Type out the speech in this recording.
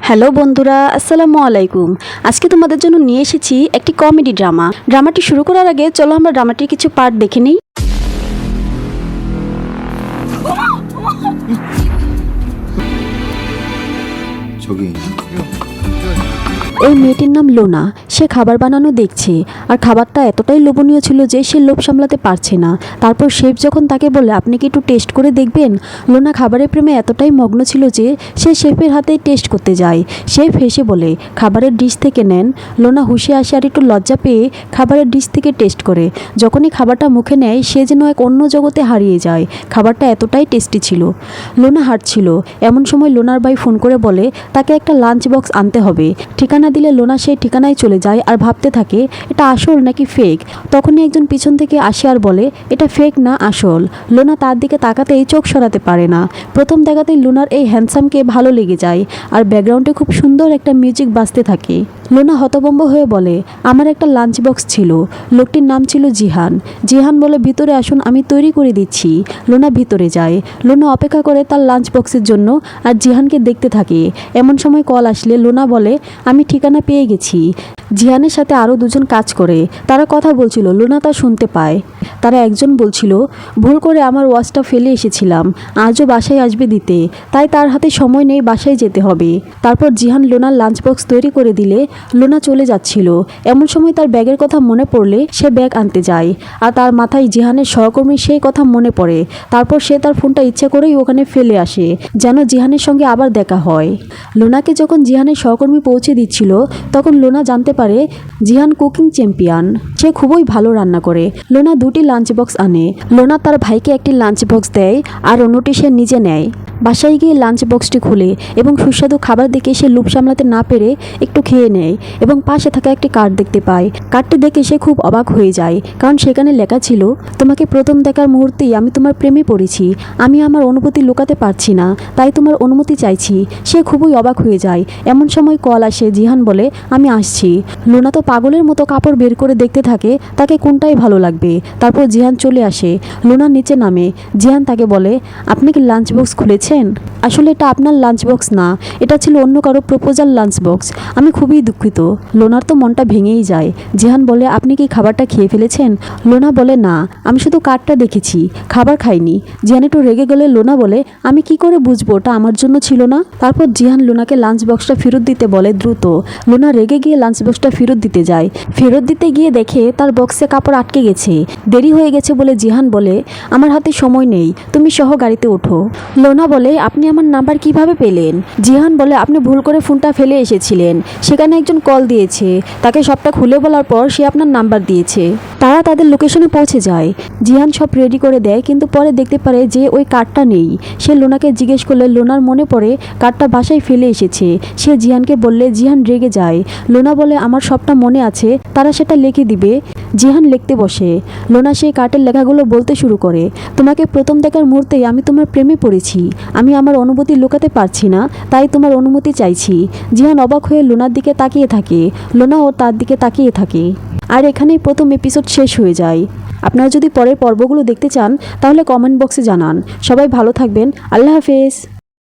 Hello বন্ধুরা, আসসালামু আলাইকুম। আজকে তোমাদের জন্য নিয়ে এসেছি একটি কমেডি ড্রামাটি শুরু করার আগে চলো আমরা ড্রামাটির কিছু পার্ট দেখে নিই। ওই মেয়েটির নাম লোনা। সে খাবার বানানো দেখছে, আর খাবারটা এতটাই লোভনীয় ছিল যে সে লোভ সামলাতে পারছে না। তারপর শেফ যখন তাকে বলে আপনি কি একটু টেস্ট করে দেখবেন, লোনা খাবারের প্রেমে এতটাই মগ্ন ছিল যে সে শেফের হাতেই টেস্ট করতে যায়। শেফ হেসে বলে খাবারের ডিশ থেকে নেন। লোনা হুঁশে আসে আর একটু লজ্জা পেয়ে খাবারের ডিশ থেকে টেস্ট করে। যখনই খাবারটা মুখে নেয় সে যেন এক অন্য জগতে হারিয়ে যায়। খাবারটা এতটাই টেস্টি ছিল। লোনা হাঁটছিল, এমন সময় লোনার ভাই ফোন করে বলে তাকে একটা লাঞ্চ বক্স আনতে হবে। ঠিকানা দিলে লোনা সেই ঠিকানায় চলে যায় আর ভাবতে থাকে এটা আসল নাকি ফেক। তখনই একজন পিছন থেকে আসে আর বলে এটা ফেক না আসল। লোনা তার দিকে তাকাতেই চোখ সরাতে পারে না। প্রথম দেখাতেই লোনার এই হ্যান্ডসামকে ভালো লেগে যায়, আর ব্যাকগ্রাউন্ডে খুব সুন্দর একটা মিউজিক বাজতে থাকে। লোনা হতভম্ব হয়ে বলে আমার একটা লাঞ্চ বক্স ছিল। লোকটির নাম ছিল জিহান। জিহান বলে ভিতরে আসুন, আমি তৈরি করে দিচ্ছি। লোনা ভিতরে যায়। লোনা অপেক্ষা করে তার লাঞ্চ বক্সের জন্য আর জিহানকে দেখতে থাকে। এমন সময় কল আসলে লোনা বলে আমি ঠিকানা পেয়ে গেছি। জিহানের সাথে আরও দুজন কাজ করে, তারা কথা বলছিল, লোনা তা শুনতে পায়। তারা একজন বলছিল ভুল করে আমার ওয়াচটা ফেলে এসেছিলাম, আজও বাসায় আসবে দিতে, তাই তার হাতে সময় নেই, বাসায় যেতে হবে। তারপর জিহান লোনার লাঞ্চ বক্স তৈরি করে দিলে লোনা চলে যাচ্ছিল। এমন সময় তার ব্যাগের কথা মনে পড়লে সে ব্যাগ আনতে যায়, আর তার মাথায় জিহানের সহকর্মী সেই কথা মনে পড়ে। তারপর সে তার ফোনটা ইচ্ছা করেই ওখানে ফেলে আসে যেন জিহানের সঙ্গে আবার দেখা হয়। লোনাকে যখন জিহানের সহকর্মী পৌঁছে দিচ্ছিল তখন লোনা জানতে পারে জিহান কুকিং চ্যাম্পিয়ন, সে খুবই ভালো রান্না করে। লোনা দুটি লাঞ্চ বক্স আনে। লোনা তার ভাইকে একটি লাঞ্চ বক্স দেয় আর অন্যটি সে নিজে নেয়। বাসায় গিয়ে লাঞ্চ বক্সটি খুলে এবং সুস্বাদু খাবার দেখে সে লোভ সামলাতে না পেরে একটু খেয়ে নেয় এবং পাশে থাকা একটি কার্ড দেখতে পায়। কার্ডটি দেখে সে খুব অবাক হয়ে যায়, কারণ সেখানে লেখা ছিল তোমাকে প্রথম দেখার মুহূর্তেই আমি তোমার প্রেমে পড়েছি, আমি আমার অনুভূতি লুকাতে পারছি না, তাই তোমার অনুমতি চাইছি। সে খুবই অবাক হয়ে যায়। এমন সময় কল আসে। জিহান বলে আমি আসছি। লোনা তো পাগলের মতো কাপড় বের করে দেখতে থাকে তাকে কোনটাই ভালো লাগবে। তারপর জিহান চলে আসে। লোনা নিচে নামে। জিহান তাকে বলে আপনি কি লাঞ্চ বক্স খুলেছেন? আসলে এটা আপনার লাঞ্চ বক্স না, এটা ছিল অন্য কারো প্রপোজাল লাঞ্চ বক্স। আমি খুবই দুঃখিত। লোনার তো মনটা ভেঙেই যায়। জিহান বলে আপনি কি খাবারটা খেয়ে ফেলেছেন? লোনা বলে না, আমি শুধু কার্ডটা দেখেছি, খাবার খাইনি। জিহান একটু রেগে গেলে লোনা বলে আমি কি করে বুঝবো ওটা আমার জন্য ছিল না। তারপর জিহান লোনাকে লাঞ্চ বক্সটা ফেরত দিতে বলে দ্রুত। লোনা রেগে গিয়ে লাঞ্চ বক্সটা ফেরত দিতে যায়। ফেরত দিতে গিয়ে দেখে তার বক্সে কাপড় আটকে গেছে। দেরি হয়ে গেছে বলে জিহান বলে আমার হাতে সময় নেই, তুমি সহ গাড়িতে ওঠো। লোনা বলে আপনি আমার নাম্বার কিভাবে পেলেন? জিহান বলে আপনি ভুল করে ফোনটা ফেলে এসেছিলেন, সেখানে একজন কল দিয়েছে, তাকে সবটা খুলে বলার পর সে আপনার নাম্বার দিয়েছে। তারা তাদের লোকেশনে পৌঁছে যায়। জিহান সব রেডি করে দেয়, কিন্তু পরে দেখতে পারে যে ওই কার্ডটা নেই। সে লোনাকে জিজ্ঞেস করলে লোনার মনে পড়ে কার্ডটা বাসায় ফেলে এসেছে। সে জিহানকে বললে জিহান রেগে যায়। লোনা বলে আমার সবটা মনে আছে, তারা সেটা লিখে দিবে। জিহান লিখতে বসে। লোনা সেই কার্ডের লেখাগুলো বলতে শুরু করে তোমাকে প্রথম দেখার মুহূর্তেই আমি তোমার প্রেমে পড়েছি, আমি আমার অনুভূতি লুকাতে পারছি না, তাই তোমার অনুমতি চাইছি। জিহান অবাক হয়ে লোনার দিকে তাকিয়ে থাকে। লোনাও তার দিকে তাকিয়ে থাকে। আর এখানেই প্রথম এপিসোড শেষ হয়ে যায়। আপনারা যদি পরের পর্বগুলো দেখতে চান তাহলে কমেন্ট বক্সে জানান। সবাই ভালো থাকবেন। আল্লাহ হাফেজ।